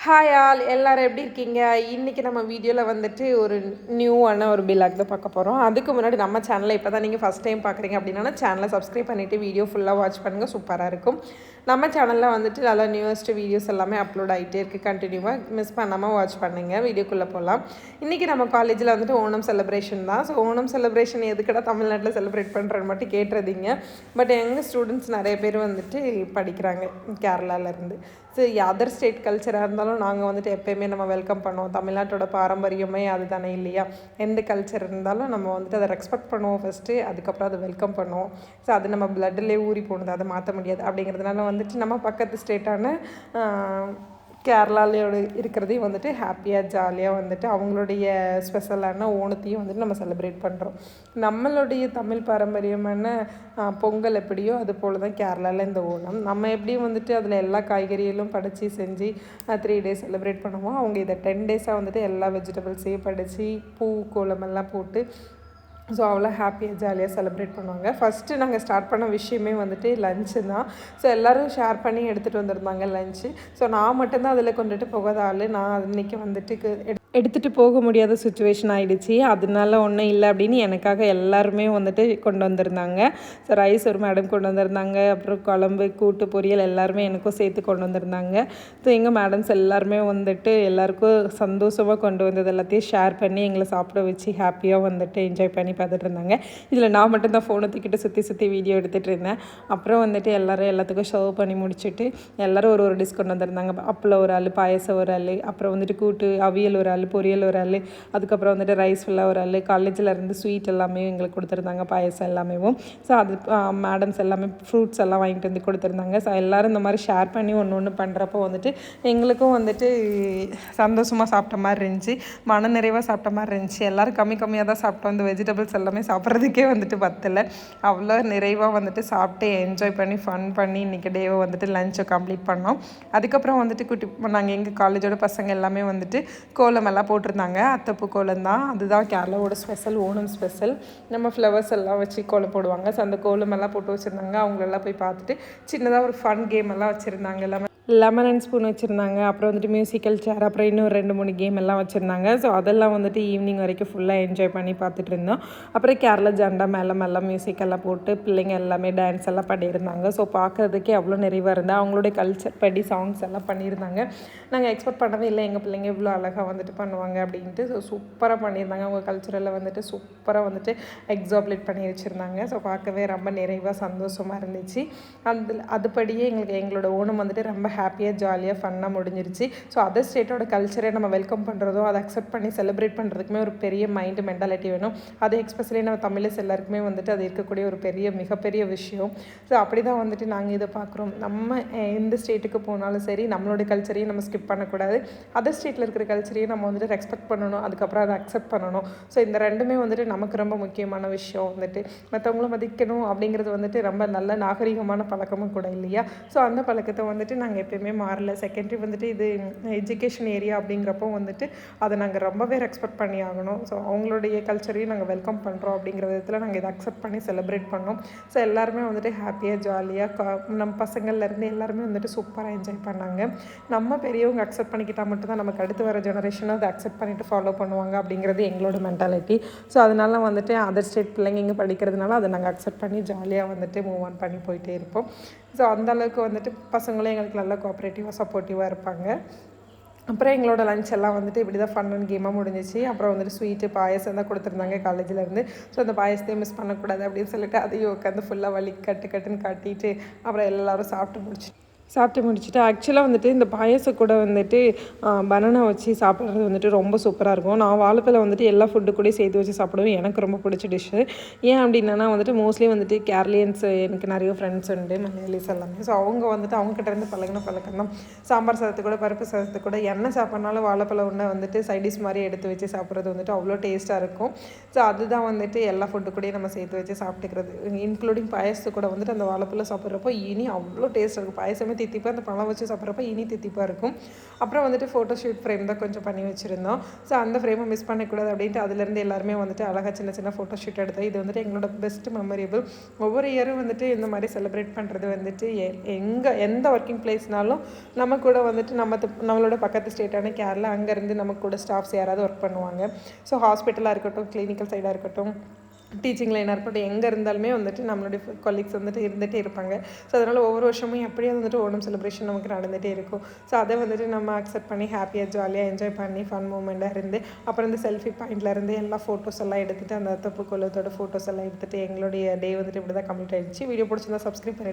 Hi all எல்லோரும் எப்படி இருக்கீங்க? இன்றைக்கி நம்ம வீடியோவில் வந்துட்டு ஒரு நியூவான ஒரு பில்லாக் தான் பார்க்க போகிறோம். அதுக்கு முன்னாடி நம்ம சேனலை இப்போ தான் நீங்கள் ஃபஸ்ட் டைம் பார்க்குறீங்க அப்படின்னா சேனலை சப்ஸ்கிரைப் பண்ணிவிட்டு வீடியோ ஃபுல்லாக வாட்ச் பண்ணுங்கள். சூப்பராக இருக்கும். நம்ம சேனலில் வந்துட்டு நல்லா நியூவஸ்ட் வீடியோஸ் எல்லாமே அப்லோட் ஆகிட்டே இருக்குது. கண்டினியூவாக மிஸ் பண்ணாமல் வாட்ச் பண்ணுங்கள். வீடியோக்குள்ளே போகலாம். இன்றைக்கி நம்ம காலேஜில் வந்துட்டு ஓணம் செலிப்ரேஷன் தான். ஸோ ஓணம் செலிப்ரேஷன் எதுக்கடா தமிழ்நாட்டில் செலிப்ரேட் பண்ணுறேன்னு மட்டும் கேட்டுறதீங்க. பட் எங்கள் ஸ்டூடெண்ட்ஸ் நிறைய பேர் வந்துட்டு படிக்கிறாங்க கேரளாவிலேருந்து. ஸோ அதர் ஸ்டேட் கல்ச்சராக இருந்தாலும் நாங்கள் வந்துட்டு எப்போயுமே நம்ம வெல்கம் பண்ணுவோம். தமிழ்நாட்டோட பாரம்பரியமே அது தானே இல்லையா? எந்த கல்ச்சர் இருந்தாலும் நம்ம வந்துட்டு அதை ரெஸ்பெக்ட் பண்ணுவோம் ஃபஸ்ட்டு, அதுக்கப்புறம் அதை வெல்கம் பண்ணுவோம். ஸோ அது நம்ம பிளட்லேயே ஊறி போனது, அதை மாற்ற முடியாது. அப்படிங்கிறதுனால வந்துட்டு நம்ம பக்கத்து ஸ்டேட்டான கேரளாவோட இருக்கிறதையும் வந்துட்டு ஹாப்பியாக ஜாலியாக வந்துட்டு அவங்களுடைய ஸ்பெஷலான ஓணத்தையும் வந்துட்டு நம்ம செலிப்ரேட் பண்ணுறோம். நம்மளுடைய தமிழ் பாரம்பரியமான பொங்கல் எப்படியோ அது போல் தான் கேரளாவில் இந்த ஓணம். நம்ம எப்படியும் வந்துட்டு அதில் எல்லா காய்கறிகளும் படைச்சி செஞ்சு 3 டேஸ் செலிப்ரேட் பண்ணுவோம். அவங்க இதை 10 டேஸாக வந்துட்டு எல்லா வெஜிடபிள்ஸையும் படைச்சி பூ கோலமெல்லாம் போட்டு ஸோ அவ்வளோ ஹாப்பியாக ஜாலியாக செலிப்ரேட் பண்ணுவாங்க. ஃபஸ்ட்டு நாங்கள் ஸ்டார்ட் பண்ண விஷயமே வந்துட்டு லஞ்சு தான். ஸோ எல்லோரும் ஷேர் பண்ணி எடுத்துகிட்டு வந்திருந்தாங்க லஞ்சு. ஸோ நான் மட்டும்தான் அதில் கொண்டுட்டு போகாத ஆள். நான் அன்றைக்கி வந்துட்டு எடுத்துகிட்டு போக முடியாத சுச்சுவேஷன் ஆகிடுச்சி. அதனால ஒன்றும் இல்லை அப்படின்னு எனக்காக எல்லாருமே வந்துட்டு கொண்டு வந்திருந்தாங்க. ஸோ ரைஸ் ஒரு மேடம் கொண்டு வந்திருந்தாங்க, அப்புறம் குழம்பு கூட்டு பொரியல் எல்லாருமே எனக்கும் சேர்த்து கொண்டு வந்திருந்தாங்க. ஸோ எங்கள் மேடம்ஸ் எல்லாருமே வந்துட்டு எல்லாருக்கும் சந்தோஷமாக கொண்டு வந்தது எல்லாத்தையும் ஷேர் பண்ணி எங்களை சாப்பிட வச்சு ஹாப்பியாக வந்துட்டு என்ஜாய் பண்ணி பார்த்துட்டு இருந்தாங்க. இதில் நான் மட்டும்தான் ஃபோனை தூக்கிட்டு சுற்றி வீடியோ எடுத்துகிட்டு இருந்தேன். அப்புறம் வந்துட்டு எல்லாத்துக்கும் சர்வ் பண்ணி முடிச்சுட்டு எல்லோரும் ஒரு டிஷ் கொண்டு வந்திருந்தாங்க. அப்பளம் ஒரு ஆள், பாயசம் ஒரு ஆள், அப்புறம் வந்துட்டு கூட்டு அவியல் ஒரு ஆள், பொரியல் ஒரு ஆள், அதுக்கப்புறம் வந்துட்டு ரைஸ் ஃபுல்லாக ஒரு ஆள். காலேஜில் இருந்து ஸ்வீட் எல்லாமே எங்களுக்கு கொடுத்துருந்தாங்க, பாயசம் எல்லாமே. ஸோ அது மேடம்ஸ் எல்லாமே ஃப்ரூட்ஸ் எல்லாம் வாங்கிட்டு வந்து கொடுத்துருந்தாங்க. ஸோ எல்லோரும் இந்த மாதிரி ஷேர் பண்ணி ஒன்று பண்ணுறப்போ வந்துட்டு எங்களுக்கும் வந்துட்டு சந்தோஷமாக சாப்பிட்ட மாதிரி இருந்துச்சு, மன நிறைவாக சாப்பிட்ட மாதிரி இருந்துச்சு. எல்லோரும் கம்மியாக தான் சாப்பிட்டோம். இந்த வெஜிடபிள்ஸ் எல்லாமே சாப்பிட்றதுக்கே வந்துட்டு பத்தலை. அவ்வளோ நிறைவாக வந்துட்டு சாப்பிட்டு என்ஜாய் பண்ணி ஃபன் பண்ணி இன்றைக்கி டேவை வந்துட்டு லஞ்சை கம்ப்ளீட் பண்ணோம். அதுக்கப்புறம் வந்துட்டு நாங்கள் எங்கள் காலேஜோட பசங்க எல்லாமே வந்துட்டு கோலம் எல்லாம் போட்டிருந்தாங்க. அத்தைப்பூ கோலம் தான், அதுதான் கேரளாவோட ஸ்பெஷல், ஓணம் ஸ்பெஷல். நம்ம ஃப்ளவர்ஸ் எல்லாம் வச்சு கோலம் போடுவாங்க. ஸோ அந்த கோலம் எல்லாம் போட்டு வச்சுருந்தாங்க. அவங்களெல்லாம் போய் பார்த்துட்டு சின்னதாக ஒரு ஃபன் கேம் எல்லாம் வச்சுருந்தாங்க. எல்லாமே லெமன் அண்ட் ஸ்பூன் வச்சுருந்தாங்க. அப்புறம் வந்துட்டு மியூசிக்கல் சேர், அப்புறம் இன்னும் 2-3 கேம் எல்லாம் வச்சுருந்தாங்க. ஸோ அதெல்லாம் வந்துட்டு ஈவினிங் வரைக்கும் ஃபுல்லாக என்ஜாய் பண்ணி பார்த்துட்டு இருந்தோம். அப்புறம் கேரளா ஜெண்டா மேலே மியூசிக் எல்லாம் போட்டு பிள்ளைங்க எல்லாமே டான்ஸ் எல்லாம் பண்ணியிருந்தாங்க. ஸோ பார்க்குறதுக்கே அவ்வளோ நிறைவாக இருந்தால் அவங்களுடைய கல்ச்சர் படி சாங்ஸ் எல்லாம் பண்ணியிருந்தாங்க. நாங்கள் எக்ஸ்பெக்ட் பண்ணவே இல்லை எங்கள் பிள்ளைங்க இவ்வளோ அழகாக வந்துட்டு பண்ணுவாங்க அப்படின்ட்டு. ஸோ சூப்பராக பண்ணியிருந்தாங்க. அவங்க கல்ச்சரில் வந்துட்டு சூப்பராக வந்துட்டு எக்ஸாப்லேட் பண்ணி வச்சுருந்தாங்க. ஸோ பார்க்கவே ரொம்ப நிறைவாக சந்தோஷமாக இருந்துச்சு. அதுபடியே எங்களோட ஓணம் வந்துட்டு ரொம்ப ஹாப்பியாக ஜாலியாக ஃபன்னாக முடிஞ்சிருச்சு. ஸோ அதர் ஸ்டேட்டோட கல்ச்சரை நம்ம வெல்கம் பண்ணுறதும் அதை அக்செப்ட் பண்ணி செலிப்ரேட் பண்ணுறதுக்குமே ஒரு பெரிய மென்டாலிட்டி வேணும். அது எக்ஸ்பெஷலி நம்ம தமிழஸ் எல்லாருக்குமே வந்துட்டு அது இருக்கக்கூடிய ஒரு மிகப்பெரிய விஷயம். ஸோ அப்படி தான் வந்துட்டு நாங்கள் இதை பார்க்குறோம். நம்ம எந்த ஸ்டேட்டுக்கு போனாலும் சரி நம்மளோட கல்ச்சரையும் நம்ம ஸ்கிப் பண்ணக்கூடாது. அதர் ஸ்டேட்டில் இருக்கிற கல்ச்சரையும் நம்ம வந்துட்டு ரெஸ்பெக்ட் பண்ணணும், அதுக்கப்புறம் அதை அக்செப்ட் பண்ணணும். ஸோ இந்த ரெண்டுமே வந்துட்டு நமக்கு ரொம்ப முக்கியமான விஷயம். வந்துட்டு மற்றவங்கள மதிக்கணும் அப்படிங்கிறது வந்துட்டு ரொம்ப நல்ல நாகரிகமான பழக்கமும் கூட இல்லையா? ஸோ அந்த பழக்கத்தை வந்துட்டு நாங்கள் எப்போயுமே மாறல. செகண்டரி வந்துட்டு இது எஜுகேஷன் ஏரியா அப்படிங்கிறப்போ வந்துட்டு அதை நாங்கள் ரொம்பவே ரெஸ்பெக்ட் பண்ணி ஆகணும். ஸோ அவங்களுடைய கல்ச்சரையும் நாங்கள் வெல்கம் பண்ணுறோம் அப்படிங்கிற விதத்தில் நாங்கள் இதை அக்செப்ட் பண்ணி செலிப்ரேட் பண்ணோம். ஸோ எல்லாருமே வந்துட்டு ஹாப்பியாக ஜாலியாக நம்ம பசங்கள்லேருந்து எல்லாருமே வந்துட்டு சூப்பராக என்ஜாய் பண்ணாங்க. நம்ம பெரியவங்க அக்செப்ட் பண்ணிக்கிட்டால் மட்டும்தான் நமக்கு அடுத்து வர ஜெனரேஷனும் அதை அக்செப்ட் பண்ணிவிட்டு ஃபாலோ பண்ணுவாங்க அப்படிங்கிறது எங்களோட மென்டாலிட்டி. ஸோ அதனால வந்துட்டு அதர் ஸ்டேட் பிள்ளைங்க இங்கே படிக்கிறதுனால அதை நாங்கள் அக்செப்ட் பண்ணி ஜாலியாக வந்துட்டு மூவ் ஆன் பண்ணி போயிட்டே இருப்போம். ஸோ அந்தளவுக்கு வந்துட்டு பசங்களும் எங்களுக்கு நல்லா கோஆப்ரேட்டிவாக சப்போர்ட்டிவாக இருப்பாங்க. அப்புறம் எங்களோட லஞ்ச் எல்லாம் வந்துட்டு இப்படி தான் ஃபன் அண்ட் கேமாக முடிஞ்சிச்சு. அப்புறம் வந்துட்டு ஸ்வீட்டு பாயசம் தான் கொடுத்துருந்தாங்க காலேஜிலேருந்து. ஸோ அந்த பாயசத்தையும் மிஸ் பண்ணக்கூடாது அப்படின்னு சொல்லிட்டு அதையும் உட்காந்து ஃபுல்லாக வலி கட்டுன்னு காட்டிட்டு அப்புறம் எல்லோரும் சாப்பிட்டு முடிச்சுட்டு ஆக்சுவலாக வந்துட்டு இந்த பாயசம் கூட வந்துட்டு பனானா வச்சு சாப்பிட்றது வந்துட்டு ரொம்ப சூப்பராக இருக்கும். நான் வாழைப்பழ வந்துட்டு எல்லா ஃபுட்டு கூட சேர்த்து வச்சு சாப்பிடுவேன். எனக்கு ரொம்ப பிடிச்ச டிஷ்ஷு. ஏன் அப்படின்னா வந்துட்டு மோஸ்ட்லி வந்துட்டு கேரளியன்ஸ் எனக்கு நிறைய ஃப்ரெண்ட்ஸ் உண்டு, மலையாளிஸ் எல்லாமே. ஸோ அவங்க வந்துட்டு அவங்ககிட்ட இருந்து பழக்கம் தான். சாம்பார் சாதத்து கூட பருப்பு சாதத்து கூட என்ன சாப்பிட்னாலும் வாழைப்பழம் ஒன்று வந்துட்டு சைடிஷ் மாதிரி எடுத்து வச்சு சாப்பிட்றது வந்துட்டு அவ்வளோ டேஸ்ட்டாக இருக்கும். ஸோ அதுதான் வந்துட்டு எல்லா ஃபுட்டு கூடயும் நம்ம சேர்த்து வச்சு சாப்பிட்டுக்கிறது. இன்க்ளூடிங் பாயசத்து கூட வந்துட்டு அந்த வாழைப்பழம் சாப்பிட்றப்போ இனி அவ்வளோ டேஸ்ட்டாக இருக்கும். பாயசமே தித்திப்பு, அந்த பழம் வச்சு சாப்பிட்றப்ப இனி தித்திப்பாக இருக்கும். அப்புறம் வந்துட்டு ஃபோட்டோ ஷூட் ஃப்ரேம் தான் கொஞ்சம் பண்ணி வச்சுருந்தோம். ஸோ அந்த ஃப்ரேமை மிஸ் பண்ணக்கூடாது அப்படின்ட்டு அதுலேருந்து எல்லாருமே வந்துட்டு அழகாக சின்ன சின்ன ஃபோட்டோ ஷூட் எடுத்தோம். இது வந்துட்டு எங்களோட பெஸ்ட் மெமரபிள். ஒவ்வொரு இயரும் வந்துட்டு இந்த மாதிரி செலிப்ரேட் பண்ணுறது வந்துட்டு எந்த ஒர்க்கிங் பிளேஸ்னாலும் நம்ம கூட வந்துட்டு நம்மளோட பக்கத்து ஸ்டேட்டான கேரளா, அங்கேருந்து நம்ம கூட ஸ்டாஃப்ஸ் யாராவது ஒர்க் பண்ணுவாங்க. ஸோ ஹாஸ்பிட்டலாக இருக்கட்டும், கிளினிக்கல் சைடாக இருக்கட்டும், டீச்சிங் லைனாக இருக்கட்டும், எங்கே இருந்தாலுமே வந்துட்டு நம்மளுடைய கொலீக்ஸ் வந்துட்டு இருந்துகிட்டே இருப்பாங்க. ஸோ அதனால் ஒவ்வொரு வருஷமும் எப்படியாவது வந்துட்டு ஓணம் செலிப்ரேஷன் நமக்கு நடந்துகிட்டே இருக்கும். ஸோ அதை வந்துட்டு நம்ம அக்செப்ட் பண்ணி ஹாப்பியாக ஜாலியாக என்ஜாய் பண்ணி ஃபன் மூமெண்ட்டாக இருந்து, அப்புறம் இந்த செல்ஃபி பாயிண்ட்லேருந்து எல்லா ஃபோட்டோஸ் எல்லாம் எடுத்துகிட்டு, அந்த தப்பு கொள்ளத்தோட ஃபோட்டோஸ் எல்லாம் எடுத்துகிட்டு எங்களுடைய டே வந்துட்டு இப்படி தான் கம்ப்ளீட் ஆகிடுச்சு. வீடியோ பிடிச்சிருந்தா சப்ஸ்கிரைப் பண்ணி